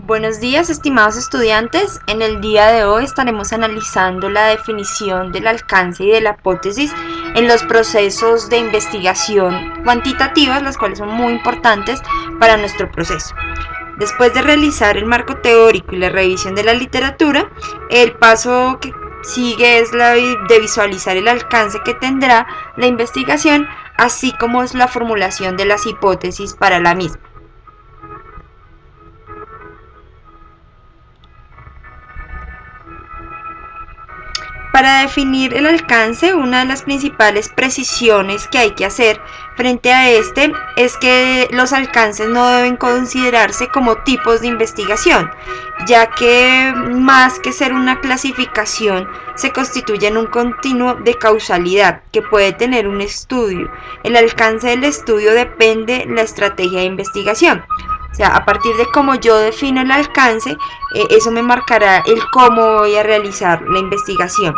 Buenos días, estimados estudiantes. En el día de hoy estaremos analizando la definición del alcance y de la hipótesis en los procesos de investigación cuantitativas, las cuales son muy importantes para nuestro proceso. Después de realizar el marco teórico y la revisión de la literatura, el paso que sigue es la de visualizar el alcance que tendrá la investigación, así como es la formulación de las hipótesis para la misma. Para definir el alcance, una de las principales precisiones que hay que hacer frente a este es que los alcances no deben considerarse como tipos de investigación, ya que más que ser una clasificación, se constituyen un continuo de causalidad que puede tener un estudio. El alcance del estudio depende de la estrategia de investigación. O sea, a partir de cómo yo defino el alcance, eso me marcará el cómo voy a realizar la investigación.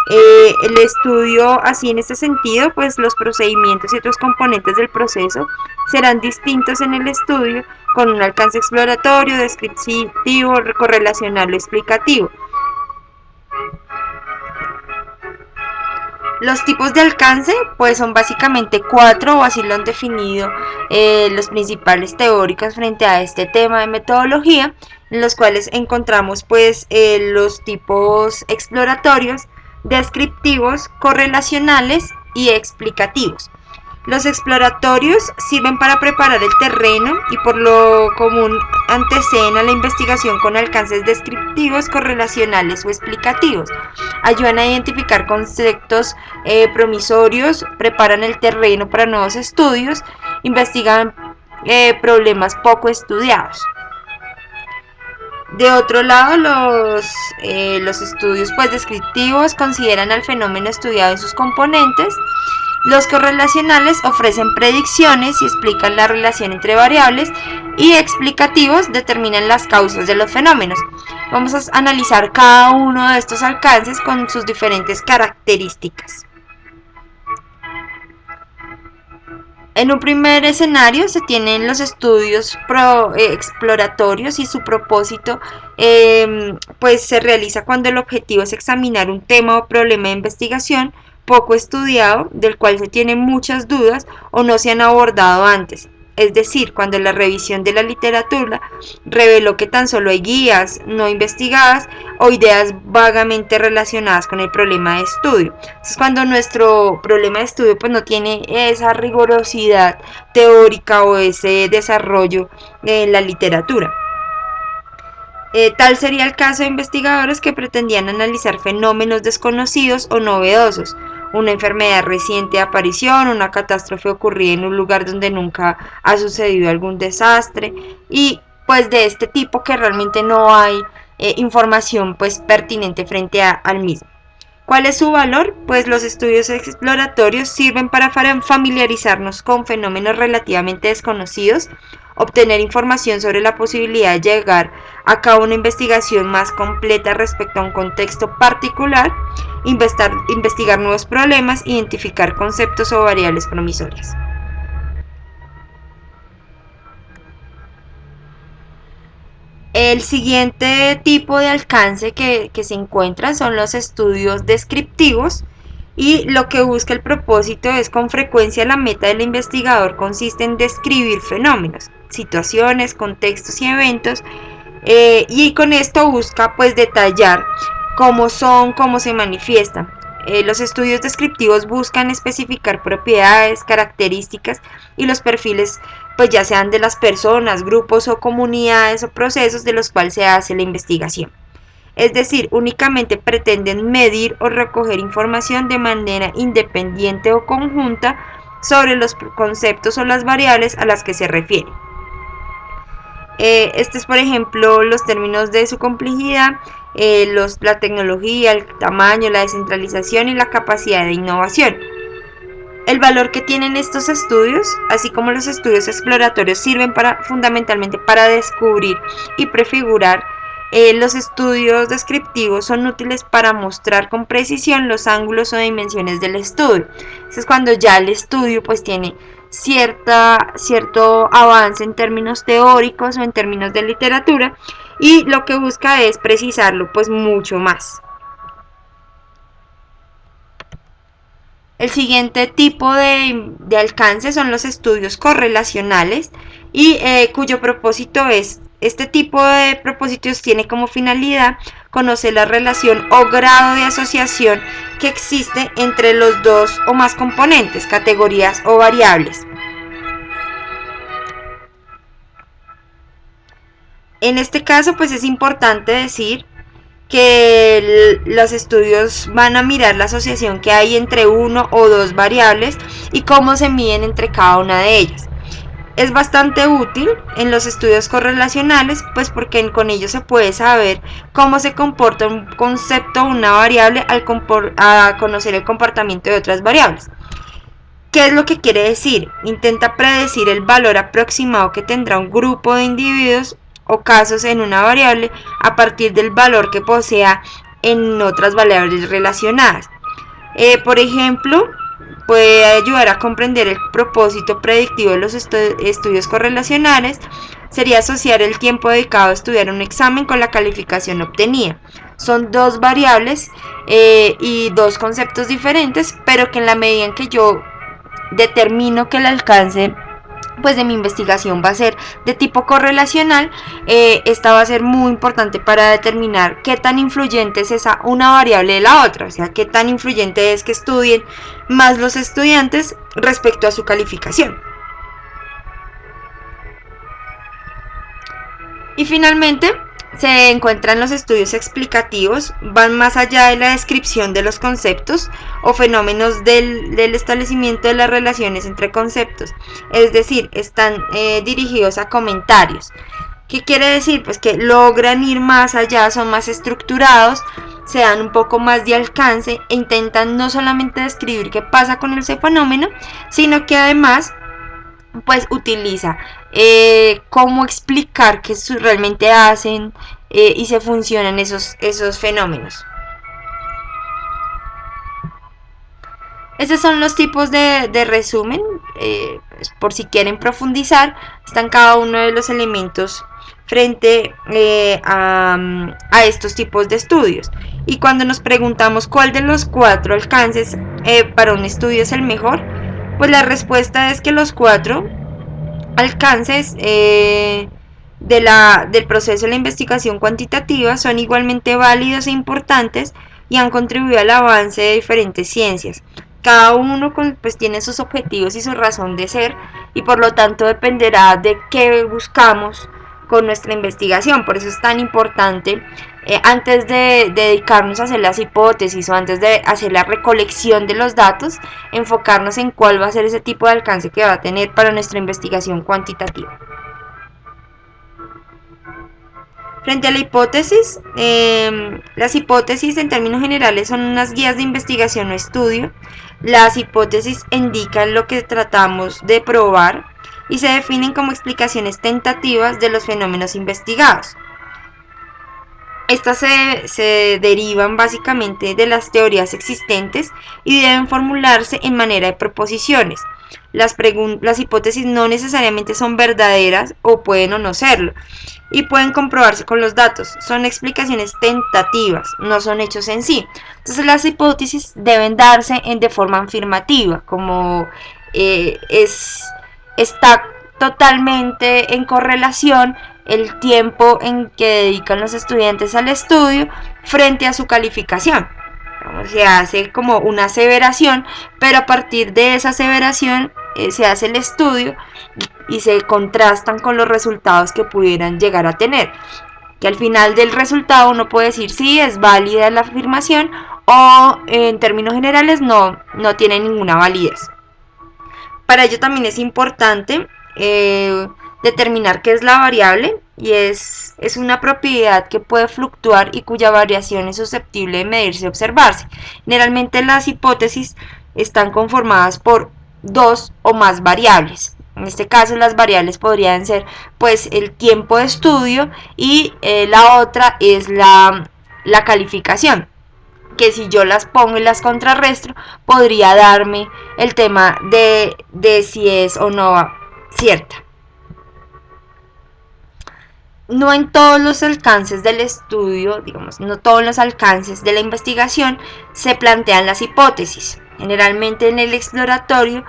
El estudio, así en este sentido, pues los procedimientos y otros componentes del proceso serán distintos en el estudio, con un alcance exploratorio, descriptivo, correlacional o explicativo. Los tipos de alcance pues son básicamente cuatro, o así lo han definido los principales teóricos frente a este tema de metodología, en los cuales encontramos pues los tipos exploratorios, descriptivos, correlacionales y explicativos. Los exploratorios sirven para preparar el terreno y por lo común anteceden a la investigación con alcances descriptivos, correlacionales o explicativos. Ayudan a identificar conceptos promisorios, preparan el terreno para nuevos estudios, investigan problemas poco estudiados. De otro lado, los estudios pues, descriptivos consideran al fenómeno estudiado en sus componentes. Los correlacionales ofrecen predicciones y explican la relación entre variables, y explicativos determinan las causas de los fenómenos. Vamos a analizar cada uno de estos alcances con sus diferentes características. En un primer escenario se tienen los estudios exploratorios, y su propósito pues se realiza cuando el objetivo es examinar un tema o problema de investigación poco estudiado, del cual se tienen muchas dudas o no se han abordado antes. Es decir, cuando la revisión de la literatura reveló que tan solo hay guías no investigadas o ideas vagamente relacionadas con el problema de estudio. Es cuando nuestro problema de estudio pues no tiene esa rigurosidad teórica o ese desarrollo en la literatura. Tal sería el caso de investigadores que pretendían analizar fenómenos desconocidos o novedosos, una enfermedad reciente de aparición, una catástrofe ocurrida en un lugar donde nunca ha sucedido algún desastre, y pues de este tipo que realmente no hay información pues pertinente frente al mismo. ¿Cuál es su valor? Pues los estudios exploratorios sirven para familiarizarnos con fenómenos relativamente desconocidos, obtener información sobre la posibilidad de llegar a cabo una investigación más completa respecto a un contexto particular, investigar nuevos problemas, identificar conceptos o variables promisorias. El siguiente tipo de alcance que se encuentra son los estudios descriptivos, y lo que busca el propósito es con frecuencia la meta del investigador consiste en describir fenómenos, situaciones, contextos y eventos, y con esto busca pues detallar cómo son, cómo se manifiestan. Los estudios descriptivos buscan especificar propiedades, características y los perfiles, pues ya sean de las personas, grupos o comunidades o procesos de los cuales se hace la investigación. Es decir, únicamente pretenden medir o recoger información de manera independiente o conjunta sobre los conceptos o las variables a las que se refiere. Este es, por ejemplo, los términos de su complejidad, la tecnología, el tamaño, la descentralización y la capacidad de innovación. El valor que tienen estos estudios, así como los estudios exploratorios, sirven fundamentalmente para descubrir y prefigurar. Los estudios descriptivos son útiles para mostrar con precisión los ángulos o dimensiones del estudio. Eso es cuando ya el estudio pues tiene cierto avance en términos teóricos o en términos de literatura, y lo que busca es precisarlo pues mucho más. El siguiente tipo de alcance son los estudios correlacionales, y cuyo propósito es, este tipo de propósitos tiene como finalidad conocer la relación o grado de asociación que existe entre los dos o más componentes, categorías o variables. En este caso, pues es importante decir que los estudios van a mirar la asociación que hay entre uno o dos variables y cómo se miden entre cada una de ellas. Es bastante útil en los estudios correlacionales, pues porque con ello se puede saber cómo se comporta un concepto o una variable al conocer el comportamiento de otras variables. ¿Qué es lo que quiere decir? Intenta predecir el valor aproximado que tendrá un grupo de individuos o casos en una variable a partir del valor que posea en otras variables relacionadas. Por ejemplo, puede ayudar a comprender el propósito predictivo de los estudios correlacionales. Sería asociar el tiempo dedicado a estudiar un examen con la calificación obtenida. Son dos variables y dos conceptos diferentes, pero que en la medida en que yo determino que el alcance pues de mi investigación va a ser de tipo correlacional, esta va a ser muy importante para determinar qué tan influyente es una variable de la otra, o sea, qué tan influyente es que estudien más los estudiantes respecto a su calificación. Y finalmente se encuentran los estudios explicativos, van más allá de la descripción de los conceptos o fenómenos del establecimiento de las relaciones entre conceptos, es decir, están dirigidos a comentarios. ¿Qué quiere decir? Pues que logran ir más allá, son más estructurados, se dan un poco más de alcance e intentan no solamente describir qué pasa con ese fenómeno, sino que además pues utiliza cómo explicar qué realmente hacen y se funcionan esos fenómenos. Estos son los tipos de resumen, por si quieren profundizar, están cada uno de los elementos frente a estos tipos de estudios. Y cuando nos preguntamos cuál de los cuatro alcances para un estudio es el mejor, pues la respuesta es que los cuatro alcances del proceso de la investigación cuantitativa son igualmente válidos e importantes y han contribuido al avance de diferentes ciencias. Cada uno pues tiene sus objetivos y su razón de ser, y por lo tanto dependerá de qué buscamos con nuestra investigación. Por eso es tan importante antes de dedicarnos a hacer las hipótesis o antes de hacer la recolección de los datos, enfocarnos en cuál va a ser ese tipo de alcance que va a tener para nuestra investigación cuantitativa. Frente a la hipótesis, las hipótesis en términos generales son unas guías de investigación o estudio. Las hipótesis indican lo que tratamos de probar y se definen como explicaciones tentativas de los fenómenos investigados. Estas se derivan básicamente de las teorías existentes y deben formularse en manera de proposiciones. Las hipótesis no necesariamente son verdaderas o pueden o no serlo, y pueden comprobarse con los datos. Son explicaciones tentativas, no son hechos en sí. Entonces las hipótesis deben darse de forma afirmativa, como está totalmente en correlación el tiempo en que dedican los estudiantes al estudio frente a su calificación. Se hace como una aseveración, pero a partir de esa aseveración se hace el estudio y se contrastan con los resultados que pudieran llegar a tener. Que al final del resultado uno puede decir si es válida la afirmación o en términos generales no tiene ninguna validez. Para ello también es importante determinar qué es la variable, y es una propiedad que puede fluctuar y cuya variación es susceptible de medirse y observarse. Generalmente las hipótesis están conformadas por dos o más variables. En este caso las variables podrían ser pues el tiempo de estudio y la otra es la calificación. que si yo las pongo y las contrarresto, podría darme el tema de si es o no cierta. No en todos los alcances del estudio, digamos, no todos los alcances de la investigación se plantean las hipótesis. Generalmente en el exploratorio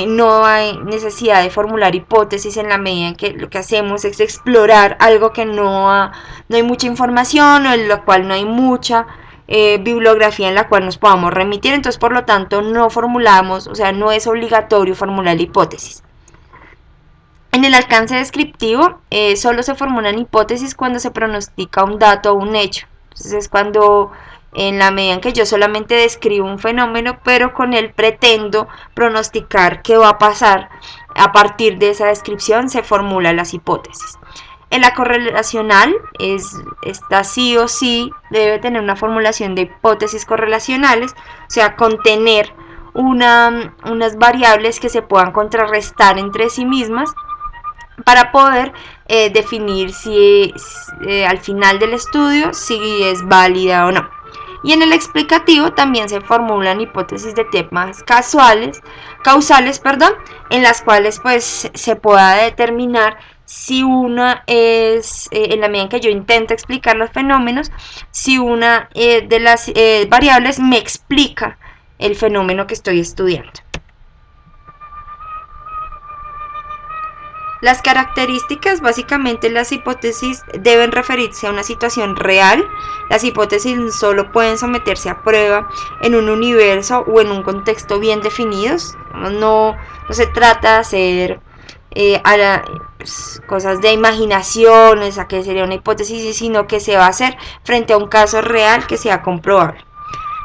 no hay necesidad de formular hipótesis en la medida en que lo que hacemos es explorar algo que no hay mucha información o en lo cual no hay mucha bibliografía en la cual nos podamos remitir. Entonces, por lo tanto, no formulamos, o sea, no es obligatorio formular hipótesis. En el alcance descriptivo solo se formulan hipótesis cuando se pronostica un dato o un hecho. Entonces es cuando en la medida en que yo solamente describo un fenómeno, pero con él pretendo pronosticar qué va a pasar a partir de esa descripción, se formulan las hipótesis. En la correlacional, esta sí o sí debe tener una formulación de hipótesis correlacionales, o sea, contener unas variables que se puedan contrarrestar entre sí mismas para poder definir si al final del estudio si es válida o no. Y en el explicativo también se formulan hipótesis de temas causales, en las cuales pues se pueda determinar si una es, en la medida en que yo intento explicar los fenómenos, si una de las variables me explica el fenómeno que estoy estudiando. Las características, básicamente las hipótesis deben referirse a una situación real. Las hipótesis solo pueden someterse a prueba en un universo o en un contexto bien definidos. No se trata de hacer cosas de imaginación, esa que sería una hipótesis, sino que se va a hacer frente a un caso real que sea comprobable.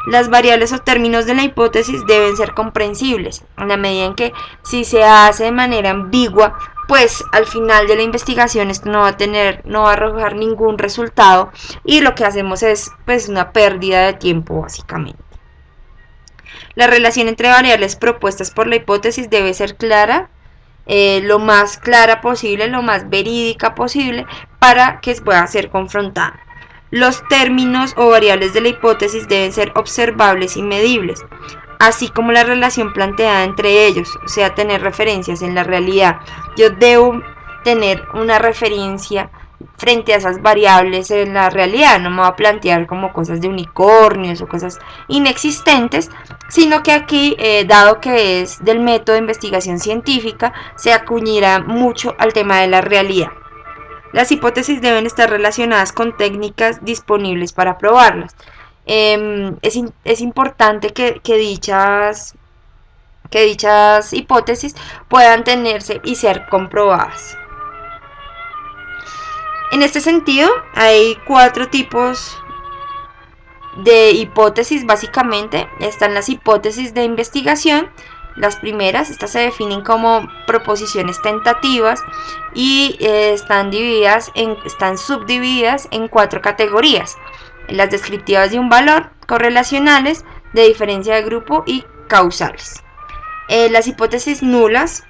Las variables o términos de la hipótesis deben ser comprensibles, en la medida en que si se hace de manera ambigua, pues al final de la investigación esto no va a arrojar ningún resultado y lo que hacemos es pues una pérdida de tiempo básicamente. La relación entre variables propuestas por la hipótesis debe ser clara, lo más clara posible, lo más verídica posible para que pueda ser confrontada. Los términos o variables de la hipótesis deben ser observables y medibles, así como la relación planteada entre ellos, o sea, tener referencias en la realidad. Yo debo tener una referencia frente a esas variables en la realidad, no me voy a plantear como cosas de unicornios o cosas inexistentes, sino que aquí, dado que es del método de investigación científica, se acuñirá mucho al tema de la realidad. Las hipótesis deben estar relacionadas con técnicas disponibles para probarlas. Es importante que dichas hipótesis puedan tenerse y ser comprobadas. En este sentido, hay 4 tipos de hipótesis básicamente. Están las hipótesis de investigación. Las primeras, estas se definen como proposiciones tentativas y están subdivididas en 4 categorías: las descriptivas de un valor, correlacionales, de diferencia de grupo y causales. Las hipótesis nulas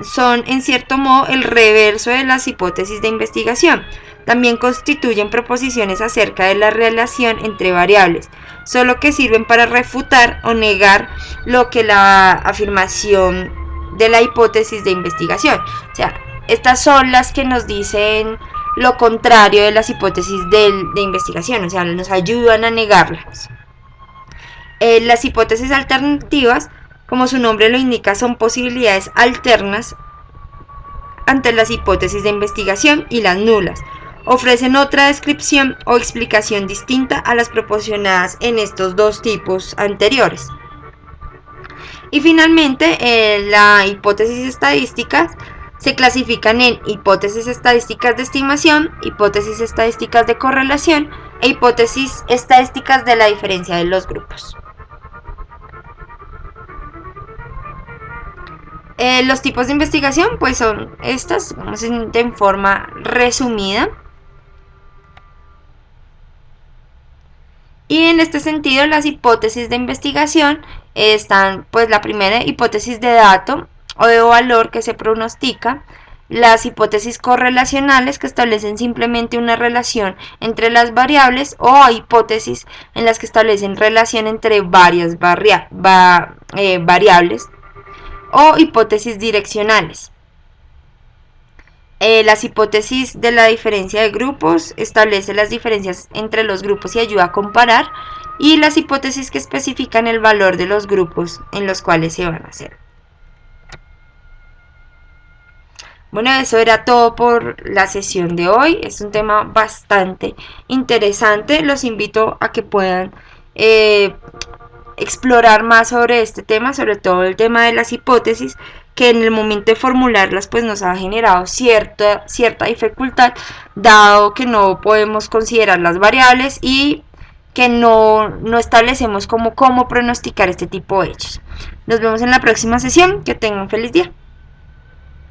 son en cierto modo el reverso de las hipótesis de investigación. También constituyen proposiciones acerca de la relación entre variables, solo que sirven para refutar o negar lo que la afirmación de la hipótesis de investigación. O sea, estas son las que nos dicen lo contrario de las hipótesis de investigación, o sea, nos ayudan a negarlas. Las hipótesis alternativas, como su nombre lo indica, son posibilidades alternas ante las hipótesis de investigación, y las nulas ofrecen otra descripción o explicación distinta a las proporcionadas en estos 2 tipos anteriores. Y finalmente, las hipótesis estadísticas se clasifican en hipótesis estadísticas de estimación, hipótesis estadísticas de correlación e hipótesis estadísticas de la diferencia de los grupos. Los tipos de investigación pues son estas, vamos en forma resumida. Y en este sentido, las hipótesis de investigación están, pues la primera, hipótesis de dato o de valor que se pronostica. las hipótesis correlacionales, que establecen simplemente una relación entre las variables, o hipótesis en las que establecen relación entre varias variables, o hipótesis direccionales. Las hipótesis de la diferencia de grupos establece las diferencias entre los grupos y ayuda a comparar, y las hipótesis que especifican el valor de los grupos en los cuales se van a hacer. Bueno, eso era todo por la sesión de hoy. Es un tema bastante interesante. Los invito a que puedan explorar más sobre este tema, sobre todo el tema de las hipótesis, que en el momento de formularlas pues nos ha generado cierta dificultad, dado que no podemos considerar las variables y que no establecemos cómo pronosticar este tipo de hechos. Nos vemos en la próxima sesión. Que tengan un feliz día.